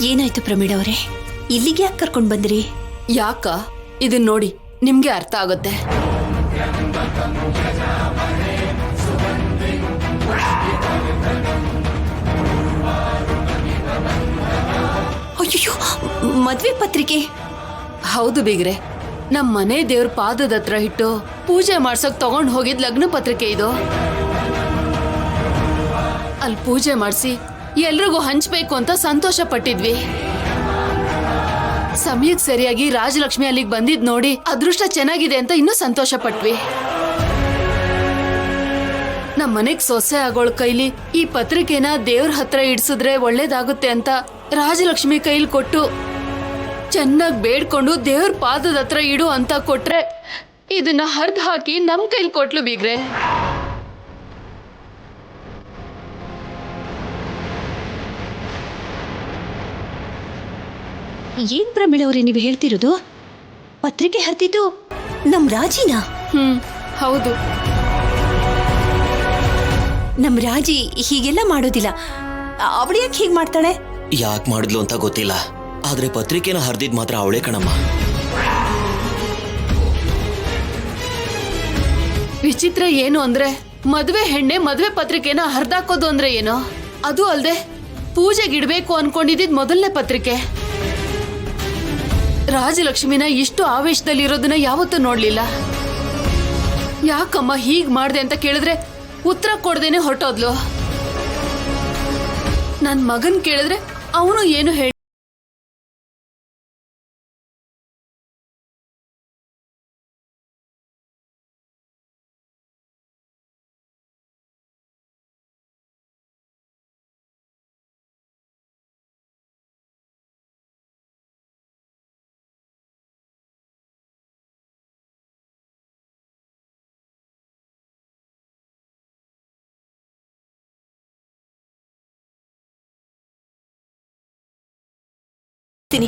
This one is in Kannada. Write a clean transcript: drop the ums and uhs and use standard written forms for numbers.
ಏನಾಯ್ತು ಪ್ರಮೀಳ್ ಅವರೇ, ಇಲ್ಲಿಗೆ ಯಾಕೆ ಕರ್ಕೊಂಡು ಬಂದ್ರಿ? ಯಾಕ ಇದನ್ನ ನೋಡಿ ನಿಮ್ಗೆ ಅರ್ಥ ಆಗುತ್ತೆ. ಅಯ್ಯೋ, ಮದ್ವೆ ಪತ್ರಿಕೆ? ಹೌದು ಬೀಗ್ರೆ, ನಮ್ ಮನೆ ದೇವ್ರ ಪಾದದ ಹತ್ರ ಇಟ್ಟು ಪೂಜೆ ಮಾಡ್ಸಕ್ ತಗೊಂಡ್ ಹೋಗಿದ್ ಲಗ್ನ ಪತ್ರಿಕೆ ಇದು. ಅಲ್ಲಿ ಪೂಜೆ ಮಾಡಿಸಿ ಎಲ್ರಿಗೂ ಹಂಚ್ಬೇಕು ಅಂತ ಸಂತೋಷ ಪಟ್ಟಿದ್ವಿ. ಸಮಯಕ್ಕೆ ಸರಿಯಾಗಿ ರಾಜಲಕ್ಷ್ಮಿ ಅಲ್ಲಿಗೆ ಬಂದಿದ್ ನೋಡಿ ಅದೃಷ್ಟ ಚೆನ್ನಾಗಿದೆ ಅಂತ ಇನ್ನೂ ಸಂತೋಷ ಪಟ್ವಿ. ನಮ್ ಮನೆಗ್ ಸೊಸೆ ಆಗೋಳ್ ಕೈಲಿ ಈ ಪತ್ರಿಕೆನ ದೇವ್ರ ಹತ್ರ ಇಡ್ಸಿದ್ರೆ ಒಳ್ಳೇದಾಗುತ್ತೆ ಅಂತ ರಾಜಲಕ್ಷ್ಮಿ ಕೈಲಿ ಕೊಟ್ಟು ಚೆನ್ನಾಗಿ ಬೇಡ್ಕೊಂಡು ದೇವ್ರ ಪಾದದ ಹತ್ರ ಇಡು ಅಂತ ಕೊಟ್ರೆ ಇದನ್ನ ಹರ್ದ್ ಹಾಕಿ ನಮ್ ಕೈಲಿ ಕೊಟ್ಲು ಬೀಗ್ರೆ. ಏನ್ ಪ್ರಮೀಳ್ ಅವರೇ ನೀವು ಹೇಳ್ತಿರೋದು? ಪತ್ರಿಕೆ ಹರಿದಿದ್ದು ನಮ್ ರಾಜಿನ? ಹೌದು. ನಮ್ ರಾಜಿ ಹೀಗೆಲ್ಲ ಮಾಡೋದಿಲ್ಲ. ಅವಳು ಯಾಕೆ ಹೀಗ್ ಮಾಡ್ತಾಳೆ? ಯಾಕೆ ಮಾಡಿದ್ಲು ಅಂತ ಗೊತ್ತಿಲ್ಲ, ಆದ್ರೆ ಪತ್ರಿಕೆನ ಹರಿದಿದ್ ಮಾತ್ರ ಅವಳೇ ಕಣಮ್ಮ. ವಿಚಿತ್ರ ಏನು ಅಂದ್ರೆ ಮದ್ವೆ ಹೆಣ್ಣೆ ಮದ್ವೆ ಪತ್ರಿಕೆನ ಹರ್ದಾಕೋದು ಅಂದ್ರೆ ಏನೋ. ಅದು ಅಲ್ದೆ ಪೂಜೆಗಿಡ್ಬೇಕು ಅನ್ಕೊಂಡಿದ್ದಿದ್ ಮೊದಲನೇ ಪತ್ರಿಕೆ. ರಾಜಲಕ್ಷ್ಮಿನ ಇಷ್ಟು ಆವೇಶದಲ್ಲಿ ಇರೋದನ್ನ ಯಾವತ್ತೂ ನೋಡ್ಲಿಲ್ಲ. ಯಾಕಮ್ಮ ಹೀಗ್ ಮಾಡ್ದೆ ಅಂತ ಕೇಳಿದ್ರೆ ಉತ್ತರ ಕೊಡ್ದೇನೆ ಹೊರಟೋದ್ಲು. ನನ್ ಮಗನ್ ಕೇಳಿದ್ರೆ ಅವನು ಏನು ಹೇಳಿ ತಿನಿ